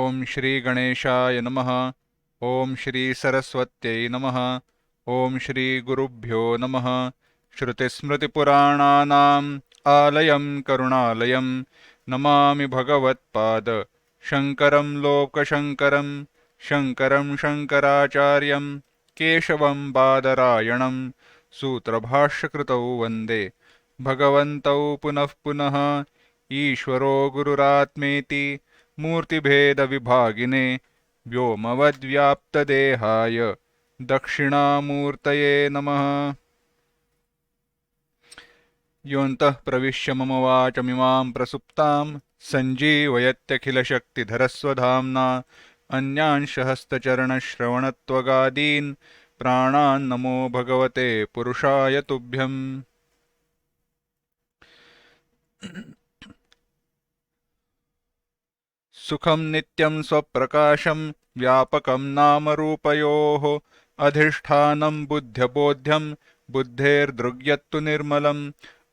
Om Shri Ganeshaya Namaha. Om Shri Saraswatyai Namaha. Om Shri Gurubhyo Namaha. Shruti Smriti Purananam Alayam Karunalayam Namami Bhagavat Pada Shankaram Lokashankaram Shankaram Shankaracharyam Keshavam Badarayanam Sutrabhashakritau Vande Bhagavantau Punah Punah Ishvaro Gururatmeti मूर्तिभेदविभागिने व्योमवद्व्याप्तदेहाय दक्षिणामूर्तये नमः। योऽन्तः प्रविश्य मम वाचमिमां प्रसुप्तां सञ्जीवयत्यखिलशक्तिधरस्वधाम्ना अन्यांश हस्तचरणश्रवणत्वगादीन् प्राणान् नमो भगवते पुरुषाय तुभ्यम्। सुखं नित्यं स्वप्रकाशं व्यापकं नामरूपयोः अधिष्ठानं बुद्ध्यबोध्यं बुद्धेर्दृग्यत्तु निर्मलम्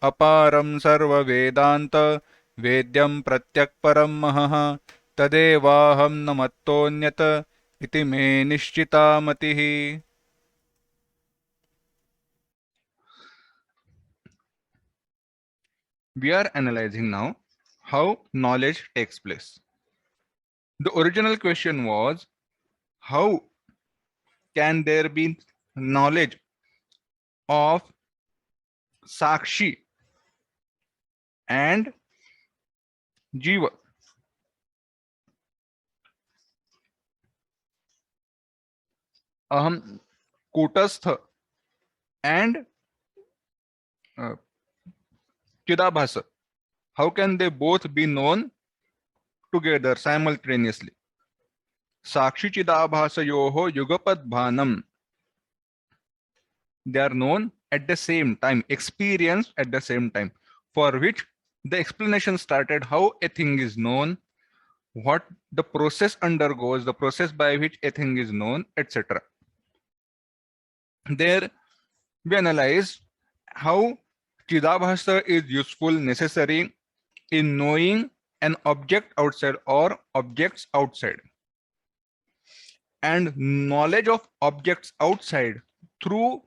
अपारं सर्ववेदान्त वेद्यं प्रत्यक्परं महः तदेवाहं न मत्तोऽन्यत् इति मे निश्चिता मतिः। We are analyzing now how knowledge takes place. The original question was, how can there be knowledge of Sakshi and Jiva? Aham Kutastha and Chidabhasa. How can they both be known together simultaneously? Sakshi Chidabhasayoho Yugapad Bhanam. They are known at the same time, experienced at the same time, for which the explanation started how a thing is known, what the process undergoes, the process by which a thing is known, etc. There we analyzed how Chidabhasa is useful, necessary in knowing an object outside or objects outside. And knowledge of objects outside through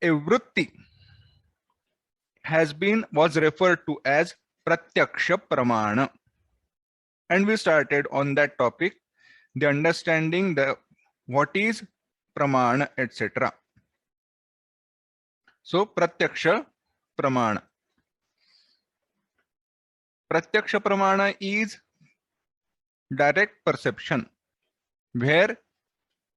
a vritti was referred to as Pratyaksha Pramana. And we started on that topic, the understanding what is Pramana, etc. So Pratyaksha Pramana. Pratyaksha Pramana is direct perception, where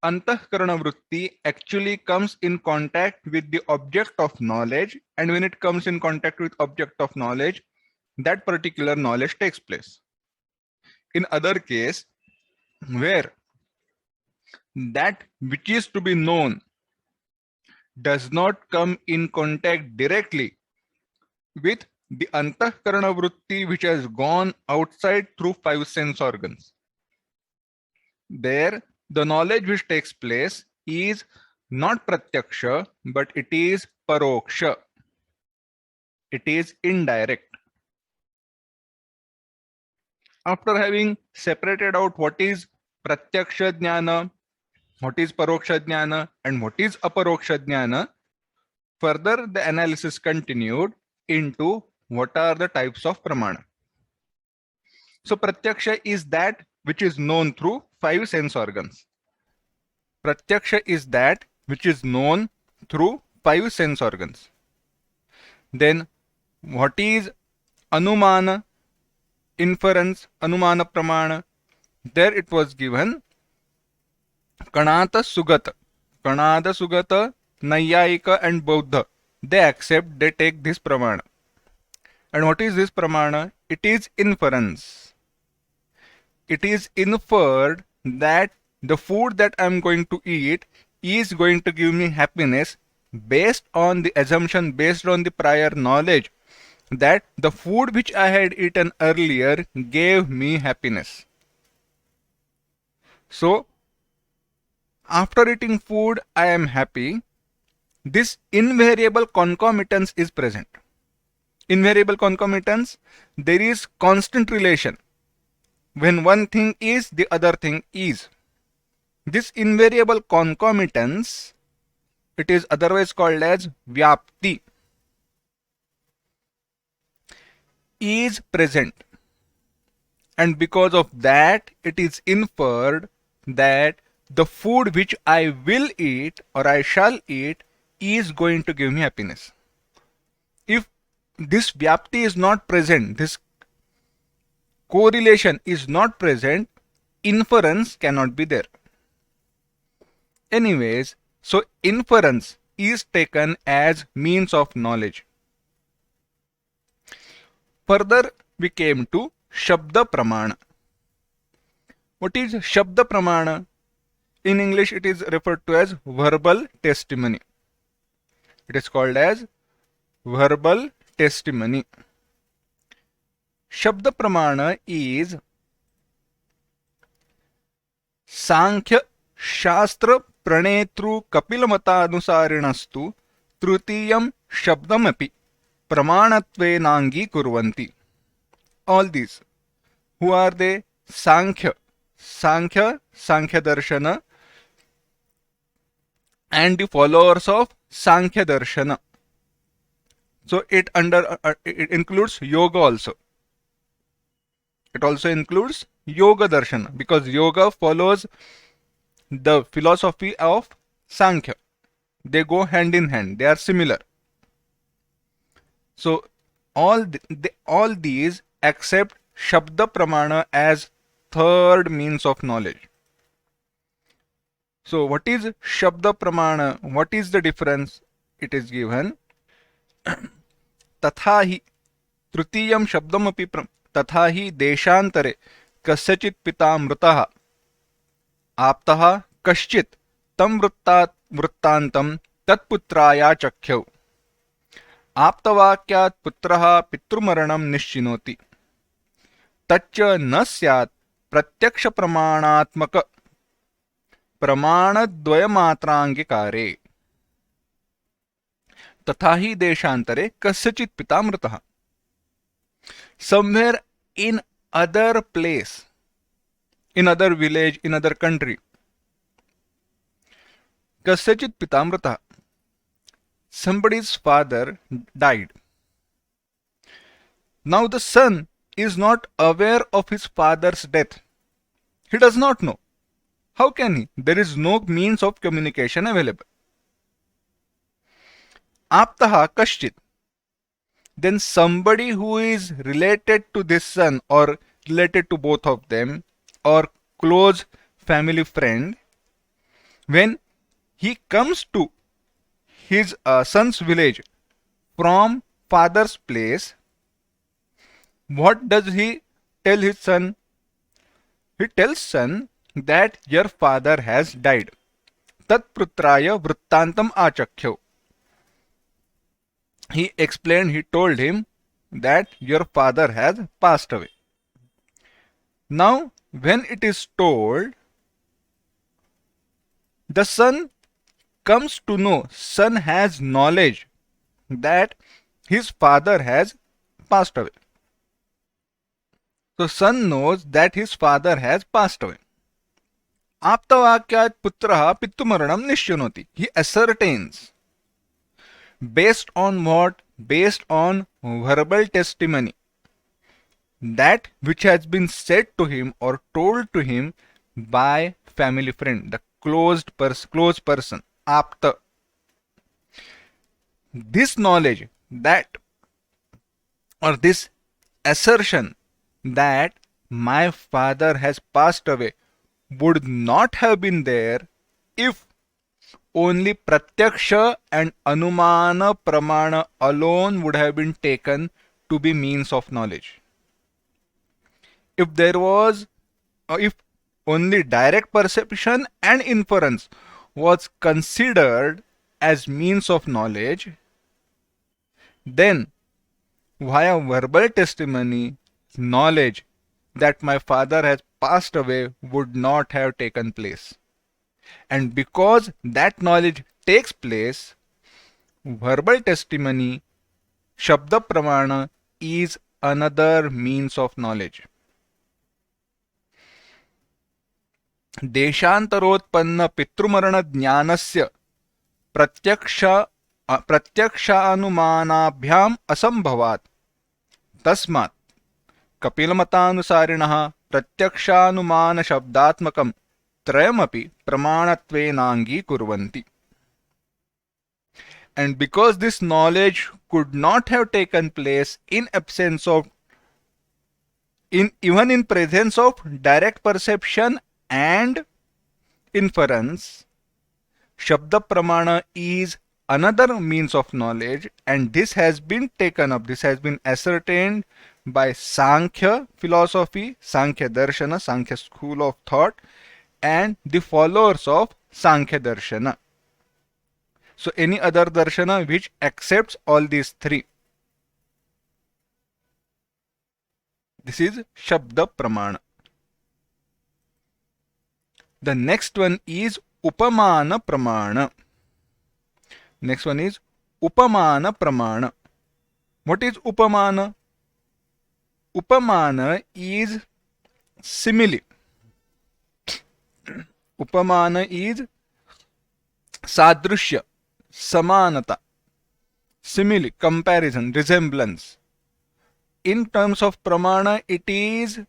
Antahkarana Vritti actually comes in contact with the object of knowledge, and when it comes in contact with object of knowledge, that particular knowledge takes place. In other case, where that which is to be known does not come in contact directly with the Antahkarana Vritti which has gone outside through 5 sense organs, there the knowledge which takes place is not Pratyaksha, but it is Paroksha. It is indirect. After having separated out what is Pratyaksha Jnana, what is Paroksha Jnana, and what is Aparoksha Jnana, further the analysis continued into what are the types of Pramana. So Pratyaksha is that which is known through 5 sense organs. Pratyaksha is that which is known through 5 sense organs. Then what is Anumana, inference, Anumana Pramana? There it was given Kanata Sugata. Kanada Sugata, Nayayika and Bauddha. They accept, they take this Pramana. And what is this Pramana? It is inference. It is inferred that the food that I am going to eat is going to give me happiness based on the assumption, based on the prior knowledge that the food which I had eaten earlier gave me happiness. So, after eating food, I am happy. This invariable concomitance is present. Invariable concomitance, there is constant relation When one thing is, the other thing is. This invariable concomitance, it is otherwise called as vyapti, is present. And because of that, it is inferred that the food which I will eat or I shall eat is going to give me happiness. If this vyapti is not present, this correlation is not present, inference cannot be there. Anyways, so inference is taken as means of knowledge. Further, we came to Shabda Pramana. What is Shabda Pramana? In English, it is referred to as verbal testimony. It is called as verbal testimony. Shabda Pramana is Sankhya Shastra Pranetru Kapila Anusarinastu Trutiyam Shabdamapi Pramanatvenangi Kurvanti. All these. Who are they? Sankhya, Sankhya Darshana, and the followers of Sankhya Darshana. So it includes yoga also. It also includes Yoga Darshana, because yoga follows the philosophy of Sankhya. They go hand in hand. They are similar. So all these accept Shabda Pramana as third means of knowledge. So what is Shabda Pramana? What is the difference? It is given तथा हि तृतीयं शब्दमपि तथा हि देशान्तरे कस्यचित् पिता मृतः आप्तः कश्चित् तं वृत्तान्तं तत्पुत्रायाचख्यौ आप्तवाक्यात् पुत्रः पितृमरणं निश्चिनोति तच्च न स्यात् प्रत्यक्ष प्रमाणात्मक प्रमाणद्वयमात्रांगीकारे तथा हि देशान्तरे कस्यचित् पिता मृतः. Somewhere in other place, in other village, in other country, कस्यचित् पिता मृतः, somebody's father died. Now the son is not aware of his father's death. He does not know. How can he? There is no means of communication available. Aptaha kashchit. Then somebody who is related to this son or related to both of them or close family friend, when he comes to his son's village from father's place, what does he tell his son? He tells son that your father has died. Tat putraya vrittantam achakhyau. He explained, he told him that your father has passed away. Now, when it is told, the son comes to know, son has knowledge that his father has passed away. So, son knows that his father has passed away. Aptavakyat putraha pittumaranam nishyonoti. He ascertains. Based on what? Based on verbal testimony. That which has been said to him or told to him by family friend, the close person, apta. This knowledge that, or this assertion that my father has passed away would not have been there if only pratyaksha and anumana pramana alone would have been taken to be means of knowledge. If there was, if only direct perception and inference was considered as means of knowledge, then via verbal testimony, knowledge that my father has passed away would not have taken place. And because that knowledge takes place, verbal testimony, Shabda Pramana, is another means of knowledge. देशान्तरोत्पन्न पितृमरण ज्ञानस्य प्रत्यक्षानुमानाभ्याम असंभवात् तस्मात् कपिलमतानुसारिणः प्रत्यक्षानुमान शब्दात्मकं त्रयमपि प्रमाणत्वेनाङ्गीकुर्वन्ति. And because this knowledge could not have taken place in absence of even in presence of direct perception and inference, Shabda Pramana is another means of knowledge, and this has been taken up, this has been ascertained by Sankhya philosophy, Sankhya Darshana, Sankhya school of thought, and the followers of Sankhya Darshana. So any other Darshana which accepts all these three. This is Shabda Pramana. The next one is Upamana Pramana. Next one is Upamana Pramana. What is Upamana? Upamana is simile. Upamana is Sadrushya, Samanata, simile, comparison, resemblance. In terms of Pramana, it is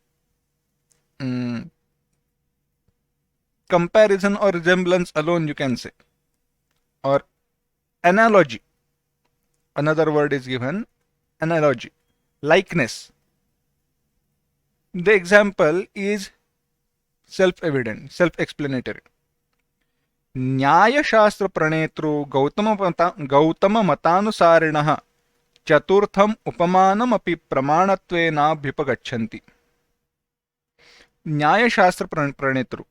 comparison or resemblance alone, you can say, or analogy. Another word is given, analogy, likeness. The example is self-evident, self-explanatory. न्याय शास्त्र प्रणेतृ गौतम मतानुसारिणः चतुर्थम उपमानम अपि प्रमाणत्वेनाभ्युपगच्छन्ति. न्याय शास्त्र प्रणेतृ,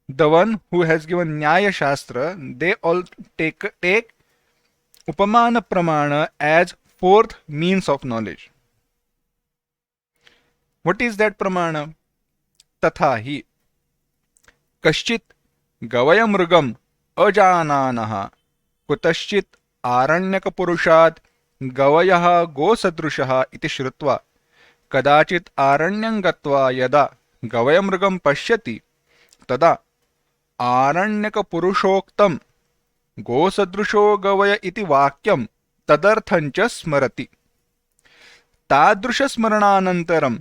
the one who has given Nyaya Shastra, they all take Upamana Pramana as fourth means of knowledge. What is that Pramana? Tathahi Kaschit Gavayamrugam Ajananaha Kutaschit Aranyaka Purushat Gavayaha Gosadrushaha iti Shrutva Kadachit Aranyam Gatva Yada Gavayamrugam Pashyati Tada आरण्यक पुरुषोक्तम गोसदृशो गवय इति वाक्यम तदर्थंच स्मरति. तादृश स्मरणानन्तरम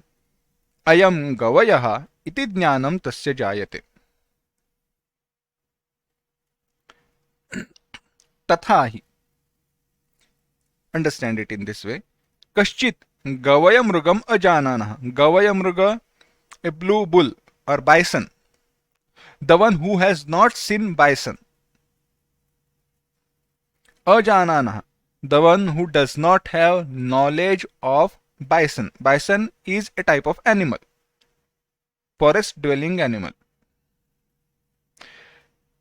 अयम गवयः इति ज्ञानम तस्य जायते. तथा ही, understand it in this way, कश्चित गवय मृगम अजानानः. गवय मृग, a blue bull or bison, the one who has not seen bison. Ajananah, the one who does not have knowledge of bison. Bison is a type of animal, forest dwelling animal.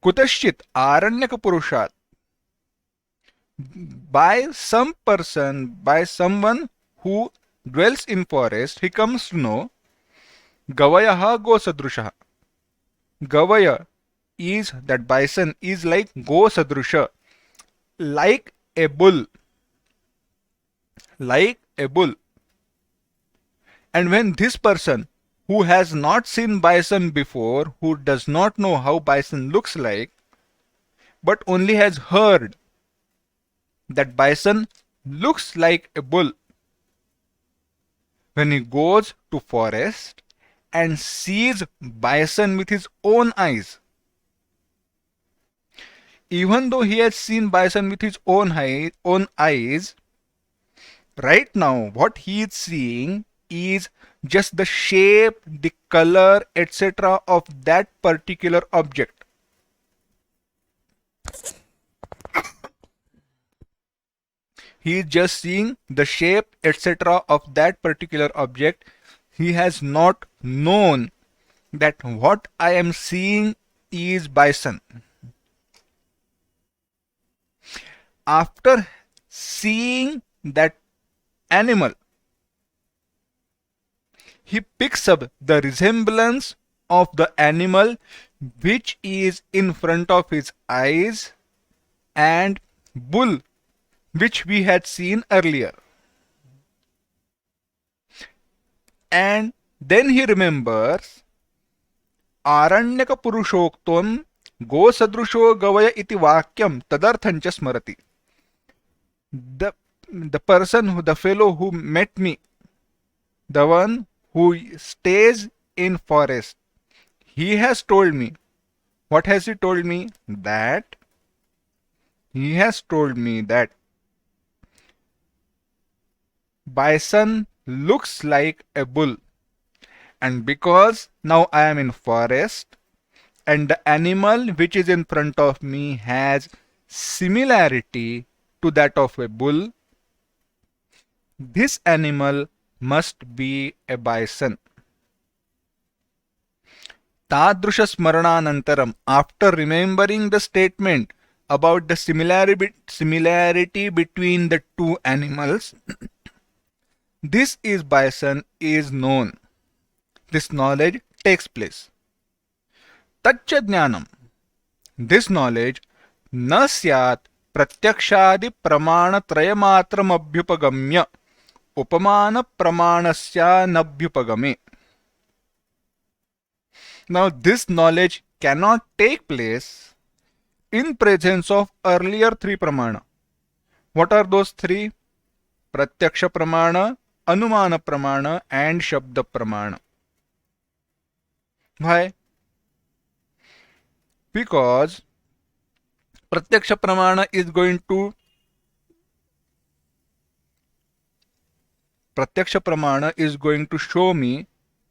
Kutaschit aranyaka purushat, by some person, by someone who dwells in forest, he comes to know Gavayaha Gosadrushaha. Gavaya is, that bison is like Gosadrusha, like a bull. Like a bull. And when this person who has not seen bison before, who does not know how bison looks like, but only has heard that bison looks like a bull, when he goes to forest and sees bison with his own eyes, even though he has seen bison with his own eyes, right now what he is seeing is just the shape, the color, etc. of that particular object. He is just seeing the shape, etc. of that particular object. He has not known that what I am seeing is bison. After seeing that animal, he picks up the resemblance of the animal which is in front of his eyes and bull which we had seen earlier. And then he remembers आरण्यक पुरुषोक्तों गोसदृशो गवय इति वाक्यम तदर्थं च स्मरति. The person who, the fellow who met me, the one who stays in forest, he has told me. What has he told me? That he has told me that bison looks like a bull, and because now I am in forest and the animal which is in front of me has similarity to that of a bull, this animal must be a bison. Tadrusha smarananantaram, after remembering the statement about the similarity between the two animals, this is bison is known. This knowledge takes place. Taccha jnanam, this knowledge, na syat pratyakshadi pramana trayamatram abhyupagamya upamana pramanasya nabhyupagame. Now this knowledge cannot take place in presence of earlier three pramana. What are those three? Pratyaksha pramana, Anumana pramana and Shabda pramana. Why? Because Pratyaksha pramana is going to show me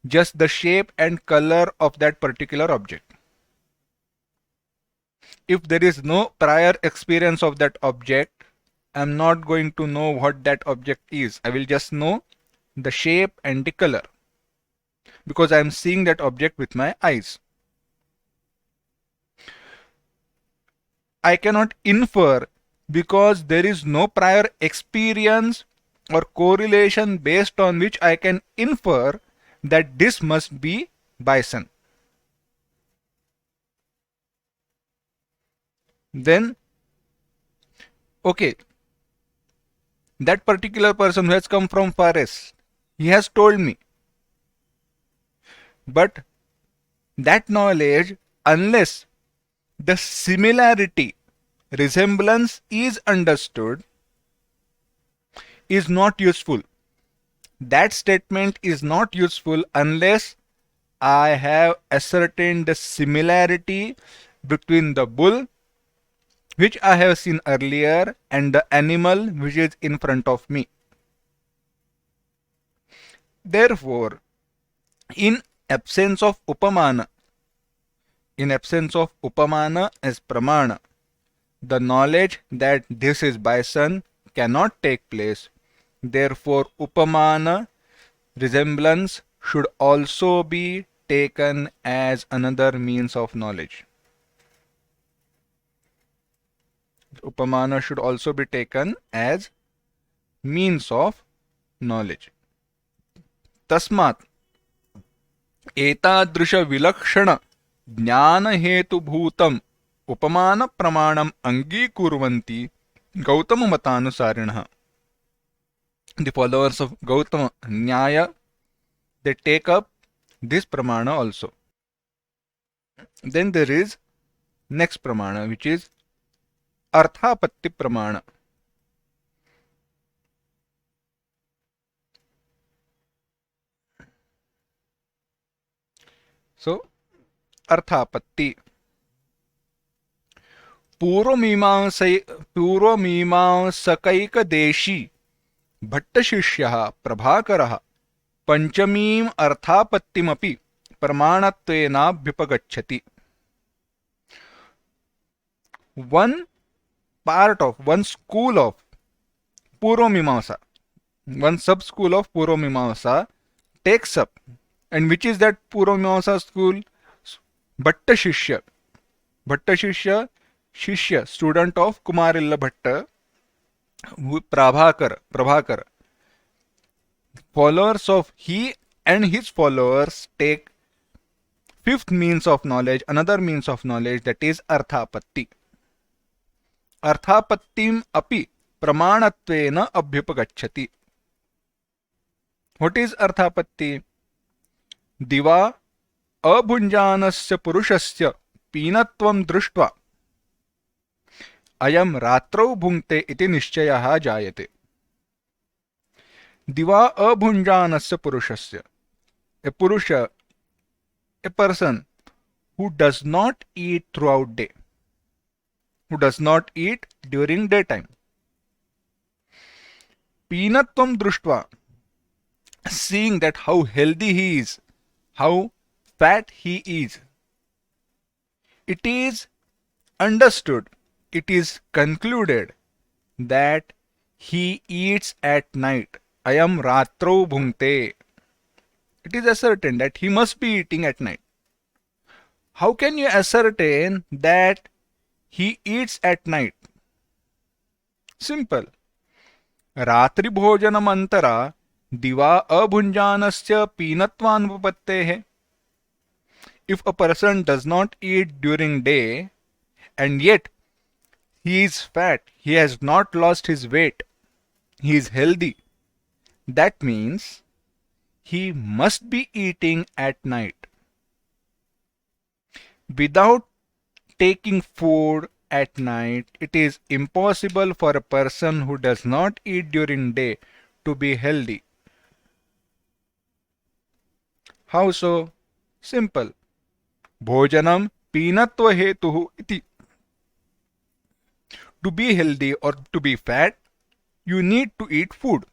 just the shape and color of that particular object. If there is no prior experience of that object, I am not going to know what that object is. I will just know the shape and the color because I am seeing that object with my eyes. I cannot infer because there is no prior experience or correlation based on which I can infer that this must be bison. Then, okay, that particular person who has come from forest, he has told me. But that knowledge, unless the similarity, resemblance is understood, is not useful. That statement is not useful unless I have ascertained the similarity between the bull, which I have seen earlier, and the animal which is in front of me. Therefore, in absence of upamana as pramana, the knowledge that this is bison cannot take place. Therefore, upamana, resemblance, should also be taken as another means of knowledge. Upamana should also be taken as means of knowledge. Tasmat एतादृश विलक्षण ज्ञान हेतु भूतम उपमान प्रमाणम अंगीकुर्वन्ति Gautam मतानुसारिणः. The followers of Gautama Nyaya, they take up this pramana also. Then there is next pramana, which is Arthapatti pramana. So, Arthapatti. पूर्वमीमांसकैकदेशी भट्टशिष्यः प्रभाकरः Panchami अर्थापत्तिमपि प्रमाणत्वेनाभ्युपगच्छति. One school of Purvamimamsa, one sub school of Purvamimamsa takes up, and which is that Purvamimamsa school? Bhattashishya. Bhattashishya, Shishya, student of Kumarilla Bhatta, Prabhakar. Followers of he and his followers take fifth means of knowledge, another means of knowledge, that is Arthapatti. Arthapattim api pramanattvena abhyupagacchati. What is Arthapatti? Diva अभुञ्जानस्य पुरुषस्य पीनत्वं दृष्ट्वा अयं रात्रौ भुङ्क्ते इति निश्चयः जायते. दिवा अभुञ्जानस्य पुरुषस्य, a purusha, a person who does not eat throughout day, who does not eat during daytime. Peenatvam drushtva, seeing that how healthy he is, how fat he is. It is understood, it is concluded that he eats at night. Ayam ratrau bhunkte. It is ascertained that he must be eating at night. How can you ascertain that he eats at night? Simple. रात्रि भोजनम अंतरा दिवा अभुंजानस्य पीनत्वानुपपत्तेः. If a person does not eat during day and yet he is fat, he has not lost his weight, he is healthy, that means he must be eating at night. Without taking food at night, it is impossible for a person who does not eat during day to be healthy. How so? Simple. Bhojanam peenatva hetuhu iti. To be healthy or to be fat, you need to eat food.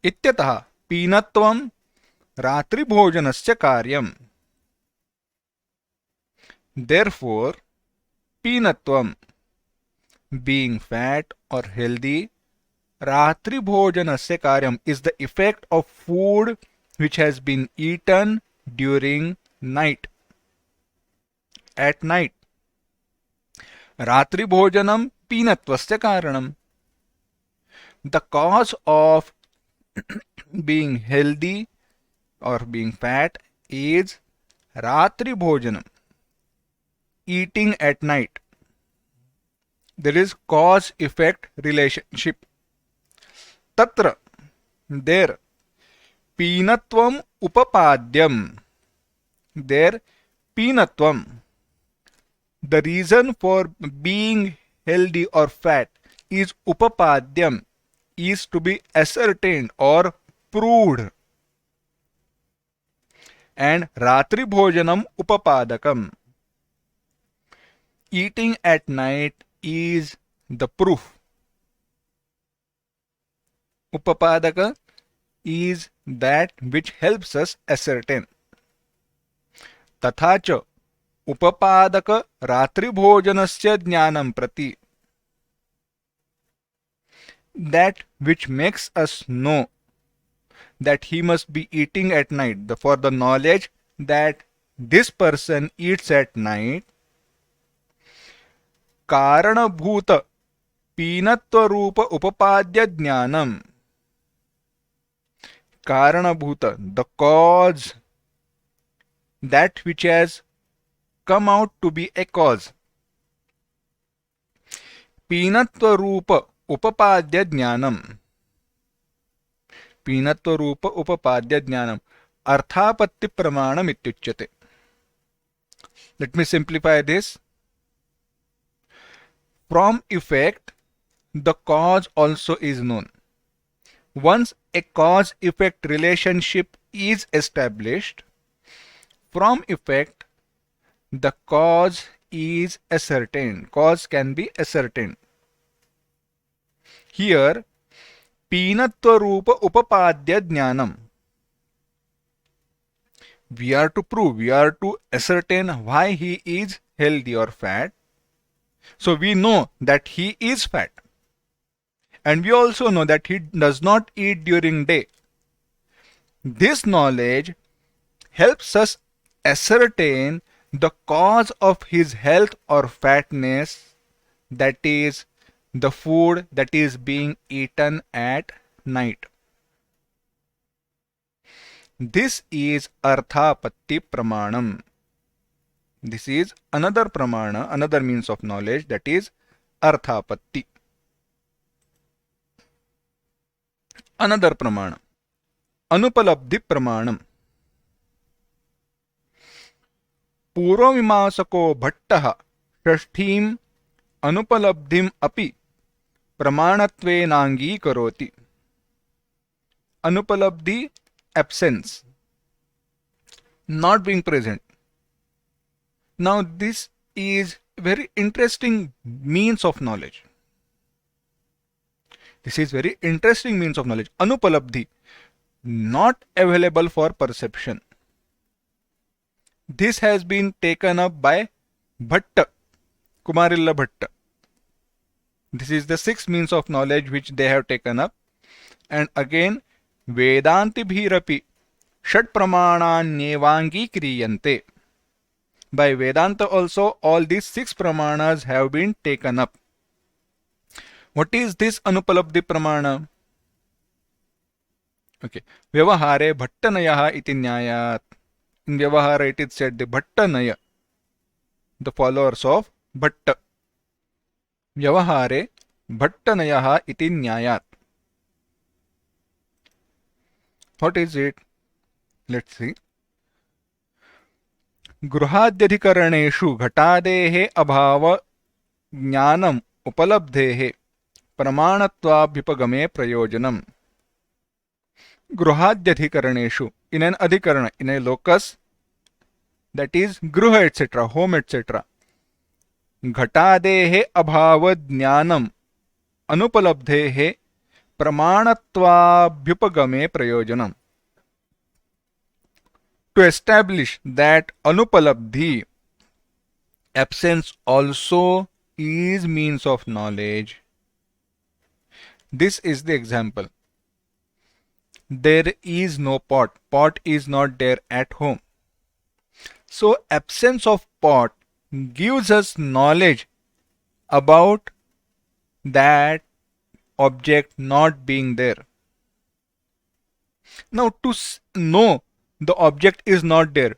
Ityatah peenatvam ratri bhojanasya karyam. Therefore, peenatvam, being fat or healthy, ratri bhojanasya karyam, is the effect of food which has been eaten during night. At night. Ratri bhojanam peenatvasya karanam. The cause of being healthy or being fat is ratri bhojanam, eating at night. There is cause-effect relationship. Tatra, there, peenatvam upapadyam. There, peenatvam, the reason for being healthy or fat is upapadyam, is to be ascertained or proved. And ratri bhojanam upapadakam, eating at night is the proof. Upapadaka is that which helps us ascertain. Tathacha upapadaka ratri bhojanasya jnanam prati, that which makes us know that he must be eating at night, for the knowledge that this person eats at night. कारणभूत पीनत्वरूप उपाद्य ज्ञानम. Karanabhuta, the cause, that which has come out to be a cause. Peenatvarupa upapadya jnanam. Peenatvarupa upapadya jnanam. Arthapatti pramanam ityuchyate. Let me simplify this. From effect, the cause also is known. Once a cause-effect relationship is established, from effect, the cause is ascertained. Cause can be ascertained. Here, peenatva rupa upapadya jnanam. We are to prove, we are to ascertain why he is healthy or fat. So we know that he is fat. And we also know that he does not eat during day. This knowledge helps us ascertain the cause of his health or fatness, that is, the food that is being eaten at night. This is arthapatti pramanam. This is another pramana, another means of knowledge, that is arthapatti. Another pramana, anupalabdhi pramanam. पूर्वमीमांसको भट्टः षष्ठीम् अनुपलब्धिम् अपि प्रमाणत्वेनाङ्गीकरोति. Anupalabdhi, absence, not being present. Now this is very interesting means of knowledge. This is very interesting means of knowledge. Anupalabdhi, not available for perception. This has been taken up by Bhatta, Kumarilla Bhatta. This is the sixth means of knowledge which they have taken up. And again, Vedanti bhirapi षट प्रमाणान्येवांगीक्रियन्ते. By Vedanta also all these six pramanas have been taken up. What is this Anupalabdhi pramana? Okay. Vyavahare Bhattanayah iti nyayat. In Vyavahara it is said the Bhattanaya, the followers of Bhatta. Vyavahare Bhattanayah iti nyayat. What is it? Let's see. गृहाद्यधिकरणेषु घटादेः अभाव ज्ञानम् उपलब्धेः प्रमाणत्वाभ्युपगमे प्रयोजनम्. गृहाद्यधिकरणेषु, in an adhikarana, in a locus, that is gruha etc., home etc. घटादेः अभाव ज्ञानम् अनुपलब्धेः प्रमाणत्वाभ्युपगमे प्रयोजनम्. To establish that Anupalabdhi, absence also is means of knowledge. This is the example. There is no pot. Pot is not there at home. So absence of pot gives us knowledge about that object not being there. Now to know the object is not there,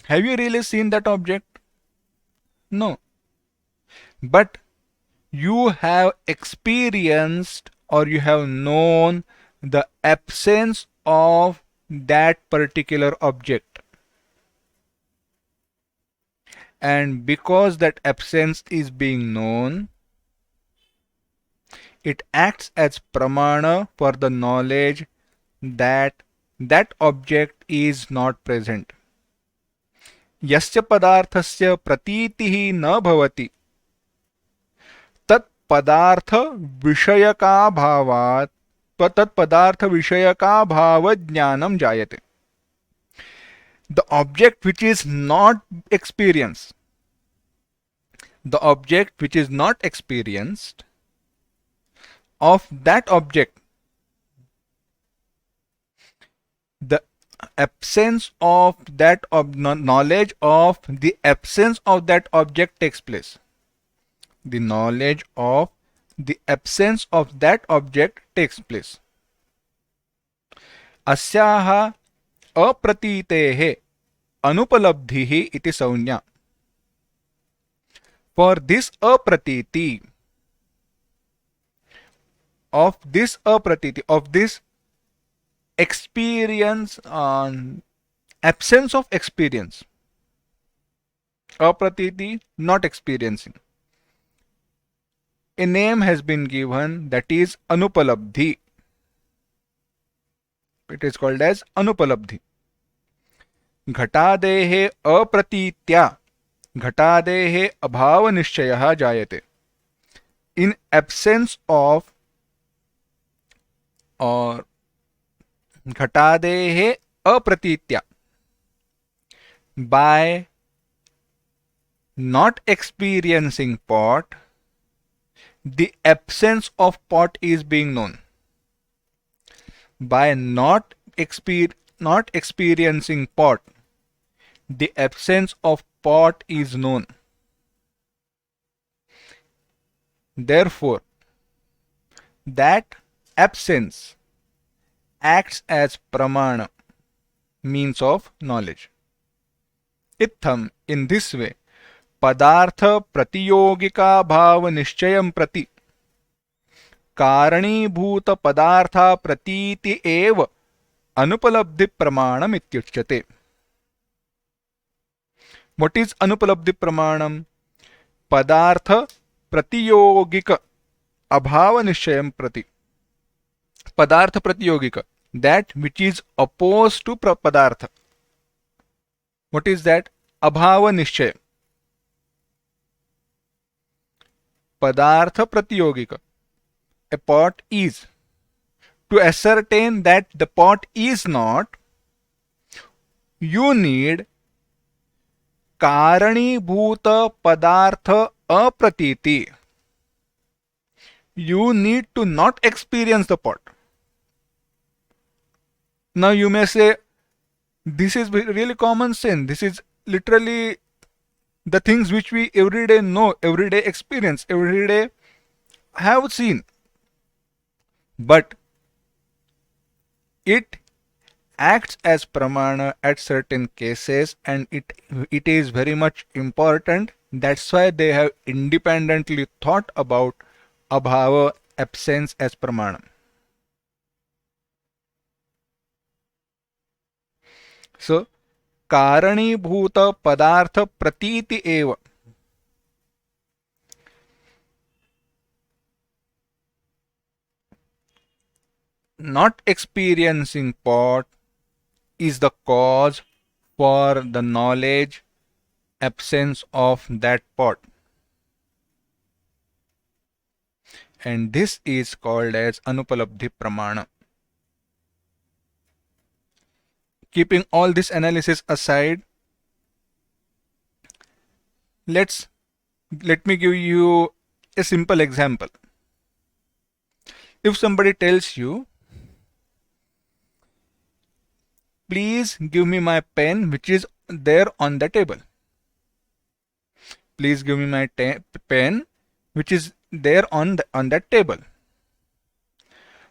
have you really seen that object? No. But you have experienced or you have known the absence of that particular object. And because that absence is being known, it acts as pramana for the knowledge that that object is not present. Yasya padarthasya pratitihi na bhavati tat padartha vishayaka bhavat tat padartha vishayaka bhava jnanam jayate. The object which is not experienced, the object which is not experienced, of that object, the absence of that knowledge of the absence of that object takes place. The knowledge of the absence of that object takes place. Asyaha apratitehe anupalabdhihi iti saunya. For this apratiti, of this experience, absence of experience, apratiti, not experiencing, a name has been given, that is anupalabdhi. It is called as anupalabdhi. घटादेः अप्रतीत्या घटादेः अभाव निश्चयः जायते. In absence of or घटादेः अप्रतीत्या, by not experiencing pot, the absence of pot is being known. By not experiencing pot, the absence of pot is known. Therefore, that absence acts as pramana, means of knowledge. Itham, in this way, padartha pratiyogika bhava nischayam prati कारणीभूत पदार्था प्रतीति एव अनुपलब्धि प्रमाणम इत्युच्यते. What is anupalabdhi pramanam? Padartha pratiyogika abhava nishayam prati. Padartha pratiyogika, that which is opposed to padartha. What is that? Abhava nishaya. Padartha pratiyogika. A pot is. To ascertain that the pot is not, you need karanibhuta padartha apratiti. You need to not experience the pot. Now you may say, this is really common sense. This is literally the things which we every day know, every day experience, every day have seen. But it acts as pramana at certain cases, and it is very much important. That's why they have independently thought about abhava, absence, as pramana. So karanibhuta padartha pratiti eva. Not experiencing pot is the cause for the knowledge absence of that pot, and this is called as anupalabdhi pramana. Keeping all this analysis aside, let me give you a simple example. If somebody tells you, please give me my pen which is there on the table. Please give me my pen which is there on that table.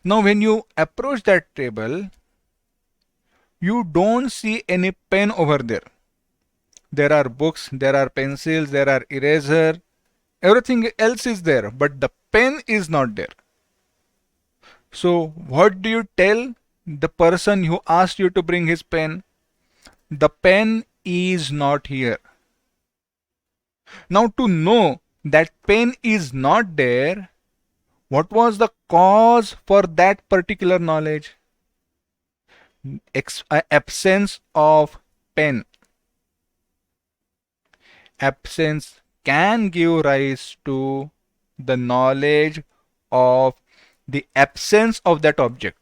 Now when you approach that table, you don't see any pen over there. There are books, there are pencils, there are eraser, everything else is there, but the pen is not there. So what do you tell the person who asked you to bring his pen? The pen is not here. Now to know that pen is not there, what was the cause for that particular knowledge? Absence of pen. Absence can give rise to the knowledge of the absence of that object.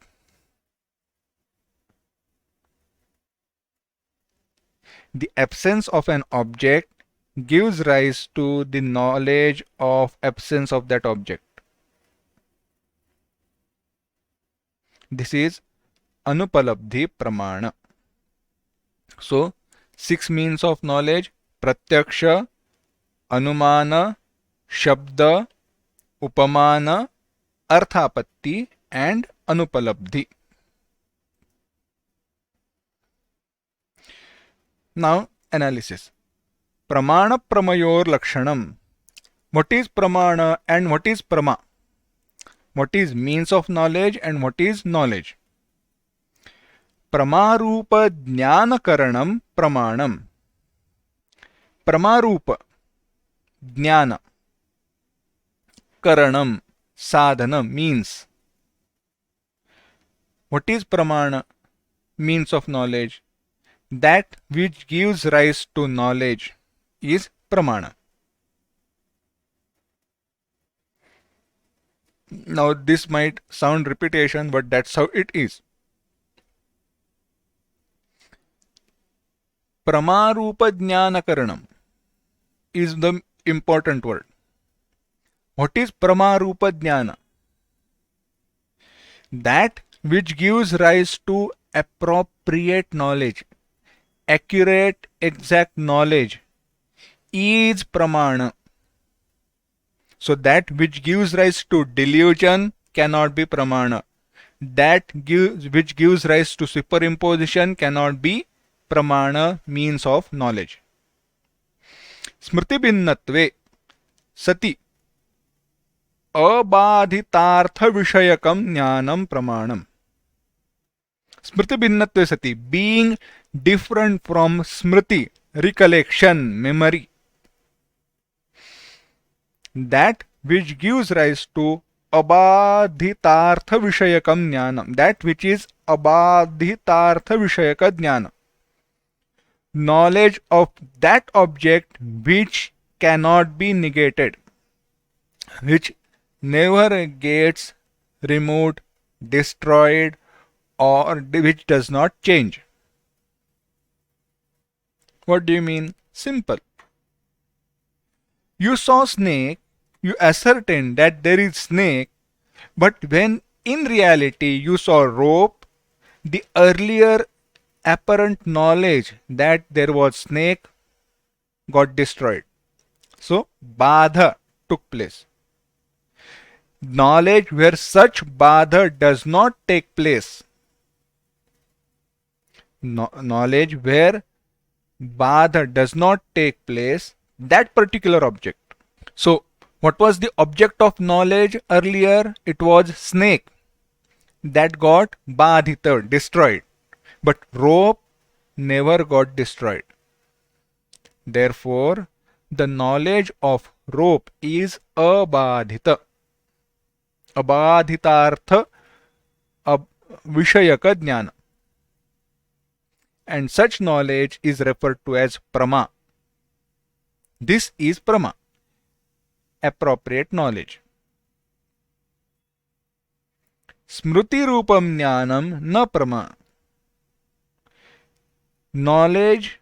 The absence of an object gives rise to the knowledge of absence of that object. This is anupalabdhi pramana. So 6 means of knowledge: pratyaksha, anumana, shabda, upamana, arthapatti and anupalabdhi. Now analysis. Pramana pramayor lakshanam. What is pramana and what is prama? What is means of knowledge and what is knowledge? Pramarupa jnanakaranam pramanam. Pramarupa, jnana, karanam, sadhana, means. What is pramana? Means of knowledge. That which gives rise to knowledge is pramana. Now this might sound repetition, but that's how it is. Pramarupa jnanakaranam is the important word. What is pramarupa jnana? That which gives rise to appropriate knowledge, accurate, exact knowledge is pramana. So that which gives rise to delusion cannot be pramana. That which gives rise to superimposition cannot be pramana, means of knowledge. Smriti bhinnatve sati abadhitartha vishayakam jnanam pramanam. Smriti bhinnatve sati, being different from smriti, recollection, memory, that which gives rise to abadhitartha vishayakam jnanam, that which is abadhitartha vishayaka jnana, knowledge of that object which cannot be negated, which never gets removed, destroyed, or which does not change. What do you mean? Simple. You saw snake, you ascertained that there is snake, but when in reality you saw rope, the earlier apparent knowledge that there was snake got destroyed. So badha took place. Knowledge where such badha does not take place, knowledge where badha does not take place, that particular object. So what was the object of knowledge earlier? It was snake. That got badhita, destroyed. But rope never got destroyed. Therefore, the knowledge of rope is abadhita. Abadhitartha vishayaka jnana. And such knowledge is referred to as prama. This is prama, appropriate knowledge. Smriti rupam jnanam na prama. Knowledge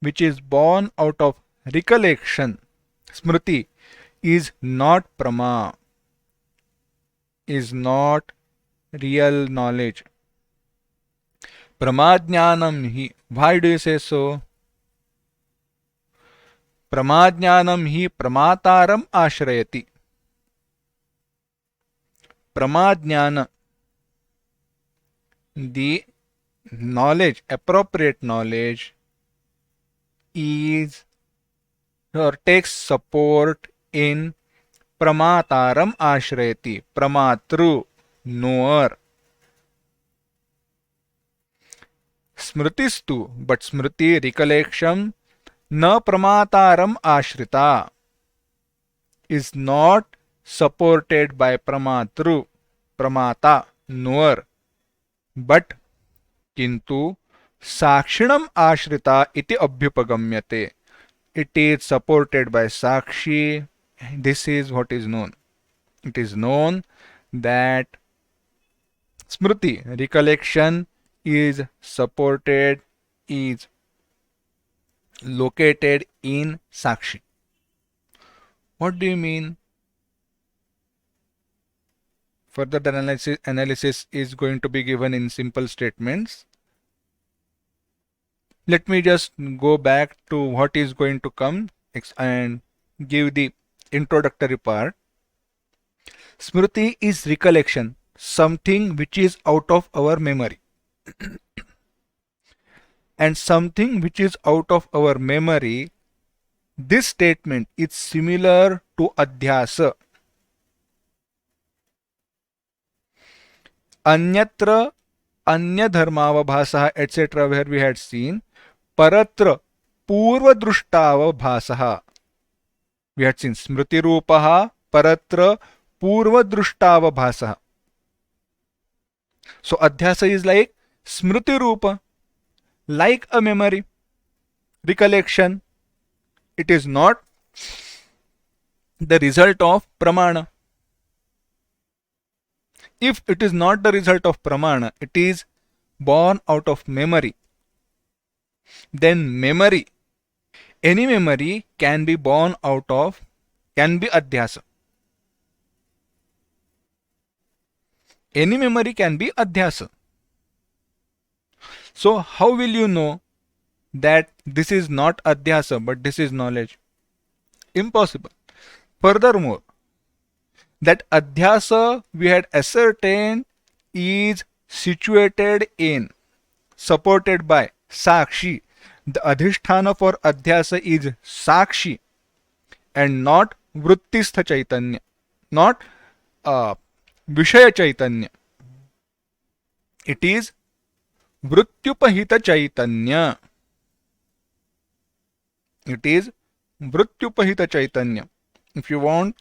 which is born out of recollection, smriti, is not prama, is not real knowledge. Pramadjnanam hi. Why do you say so? Pramadjnanam hi pramataram ashrayati. Pramadjnana, the knowledge, appropriate knowledge, is or takes support in pramataram ashrayati, pramatru, knower. Smritistu, but smriti, recollection, na pramataram ashrita, is not supported by pramatru, pramata, knower, but kintu sakshinam ashrita iti abhyupagamyate. It is supported by sakshi. This is what is known. It is known that smriti, recollection, is supported, is located in sakshi. What do you mean? Further analysis is going to be given in simple statements. Let me just go back to what is going to come and give the introductory part. Smriti is recollection, something which is out of our memory. And something which is out of our memory, this statement is similar to adhyasa. Anyatra, anya dharmavabhasaha, etc., where we had seen paratra purvadrushtavabhasaha. We had seen smriti rupaha paratra purvadrushtavabhasaha. So adhyasa is like smriti rupa, like a memory, recollection. It is not the result of pramana. If it is not the result of pramana, it is born out of memory. Then memory, any memory can be born out of, can be adhyasa. Any memory can be adhyasa. So how will you know that this is not adhyasa but this is knowledge? Impossible. Furthermore, that adhyasa we had ascertained is situated in, supported by sakshi. The adhisthana for adhyasa is sakshi and not vrittistha chaitanya, not vishaya chaitanya. It is vrityupahita chaitanya. It is Mrityupahita Chaitanya. If you want,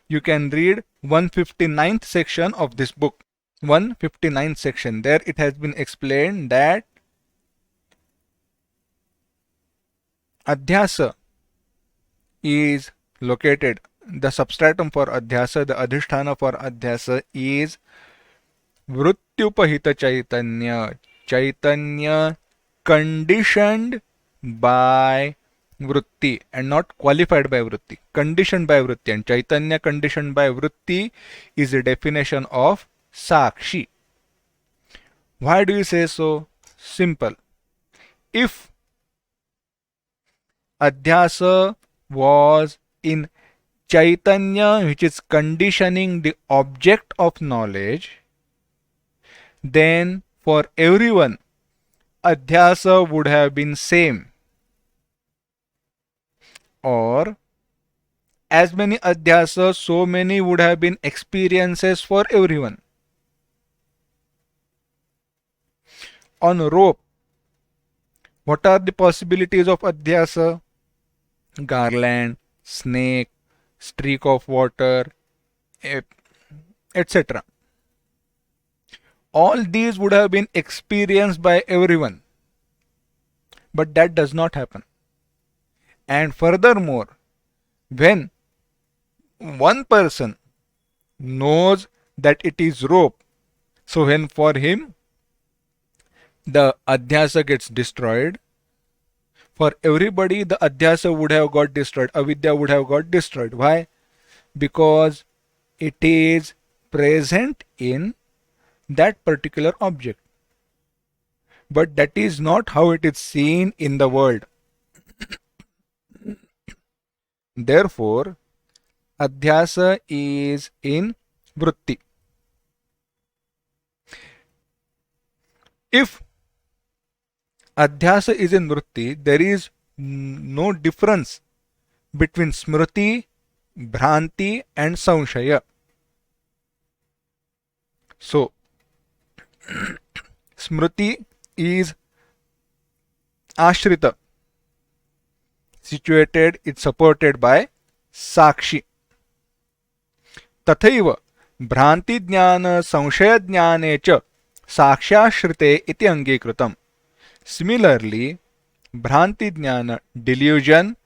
you can read 159th section of this book. 159th section. There it has been explained that Adhyasa is located, the substratum for Adhyasa, the Adhisthana for Adhyasa is Vrityupahita Chaitanya. Chaitanya conditioned by Vritti and not qualified by Vritti. Conditioned by Vritti, and Chaitanya conditioned by Vritti is a definition of Sakshi. Why do you say so? Simple. If Adhyasa was in Chaitanya, which is conditioning the object of knowledge, then for everyone Adhyasa would have been same, or as many Adhyasas, so many would have been experiences for everyone. On rope, what are the possibilities of Adhyasa? Garland, snake, streak of water, etc. All these would have been experienced by everyone. But that does not happen. And furthermore, when one person knows that it is rope, so when for him the Adhyasa gets destroyed, for everybody the Adhyasa would have got destroyed, Avidya would have got destroyed. Why? Because it is present in that particular object. But that is not how it is seen in the world. Therefore, Adhyasa is in Vritti. If Adhyasa is in Vritti, there is no difference between Smriti, Bhranti and Samshaya. So, Smriti is Ashrita, situated, it's supported by Sakshi. Tathaiva Bhranti Jnana Samshaya Jnane cha Sakshyashrite iti angikritam. Similarly, Bhranti Jnana, delusion,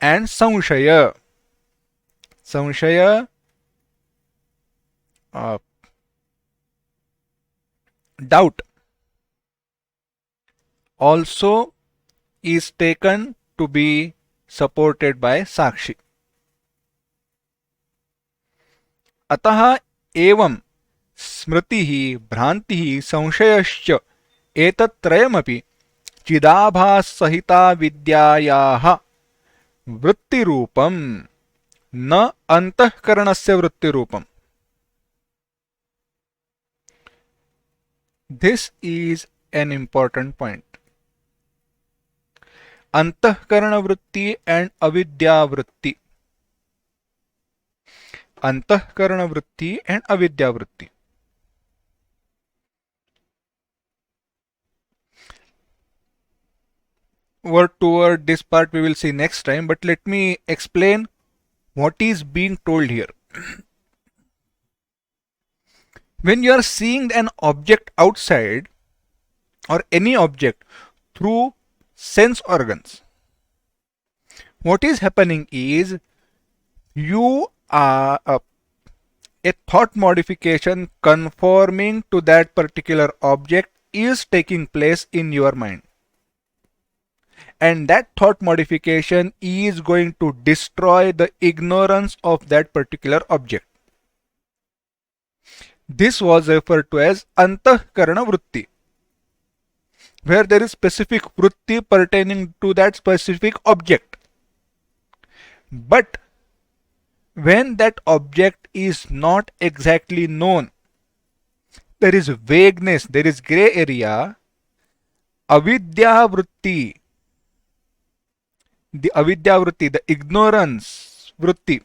and Samshaya. Samshaya, doubt, also is taken to be supported by Sakshi. अतः एवं स्मृतिः भ्रांतिः संशयश्च एतत्त्रयमपि चिदाभाससहिता विद्यायाः वृत्तिरूपं न अंतःकरणस्य वृत्तिरूपम्. This is an important point. Antahkarana vritti and avidya vritti. Antahkarana vritti and avidya vritti. Word toward this part we will see next time, but let me explain what is being told here. When you are seeing an object outside or any object through sense organs, what is happening is you are a thought modification conforming to that particular object is taking place in your mind. And that thought modification is going to destroy the ignorance of that particular object. This was referred to as Antahkarana Vritti, where there is specific Vritti pertaining to that specific object. But when that object is not exactly known, there is vagueness, there is gray area, Avidya Vritti, the Avidya Vritti, the ignorance Vritti,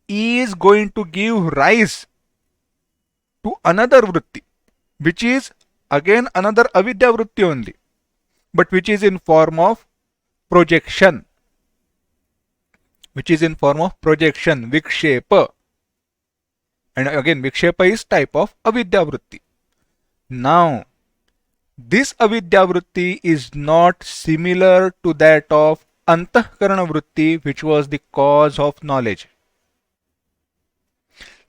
is going to give rise to another Vritti, which is again another Avidya Vritti only, but which is in form of projection. which is in form of projection, vikshepa. And again, vikshepa is type of avidya vritti. Now, this avidya vritti is not similar to that of antahkarana vritti, which was the cause of knowledge.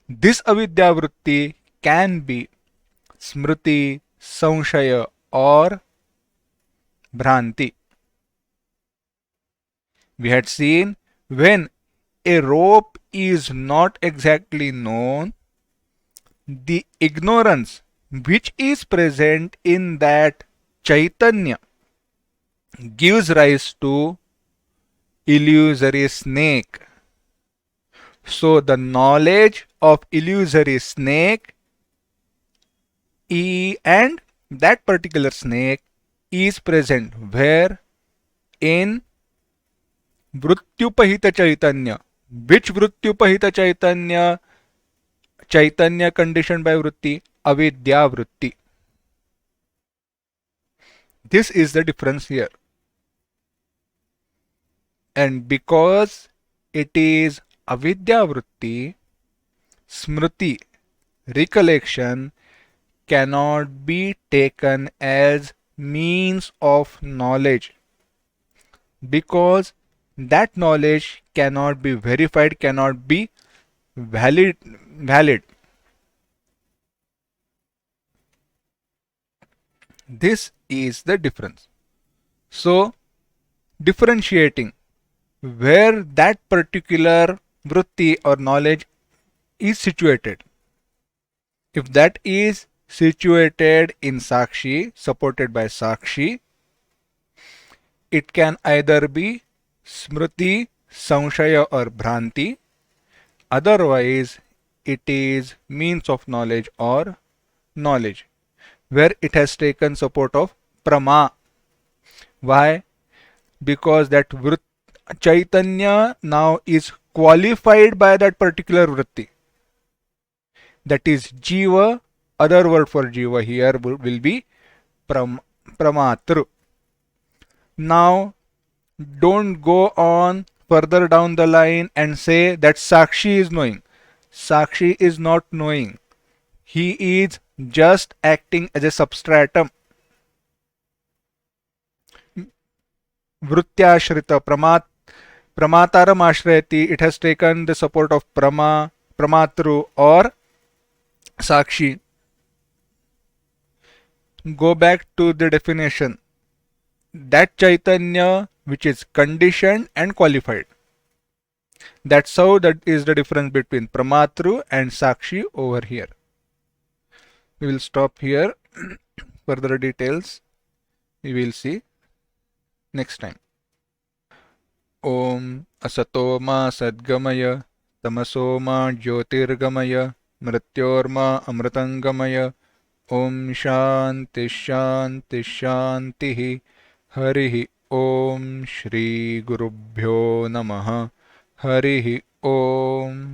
This avidya vritti can be smriti, samshaya, or bhranti. We had seen when a rope is not exactly known, the ignorance which is present in that Chaitanya gives rise to illusory snake. So the knowledge of illusory snake and that particular snake is present where? In Vrutyupahita Chaitanya. Which Vrutyupahita Chaitanya? Chaitanya conditioned by Vritti? Avidya Vritti. This is the difference here. And because it is avidya vritti, smriti, recollection, cannot be taken as means of knowledge, because that knowledge cannot be verified, cannot be valid. This is the difference. So, differentiating where that particular vritti or knowledge is situated. If that is situated in Sakshi, supported by Sakshi, it can either be Smriti, Samshaya or Bhranti. Otherwise, it is means of knowledge or knowledge, where it has taken support of Prama. Why? Because that Chaitanya now is qualified by that particular vritti. That is Jiva. Other word for Jiva here will be Pramatru. Now, don't go on further down the line and say that Sakshi is knowing. Sakshi is not knowing. He is just acting as a substratum. Vrutyashrita Pramataram ashrayati. It has taken the support of Pramatru or Sakshi. Go back to the definition. That Chaitanya which is conditioned and qualified. That's how that is the difference between Pramatru and Sakshi over here. We will stop here. Further details we will see next time. Om Asatoma Sadgamaya Tamasoma Jyotirgamaya Mrityorma Amritangamaya Om Shanti Shanti Shanti Harihi Om Shri Gurubhyo Namaha Harihi Om.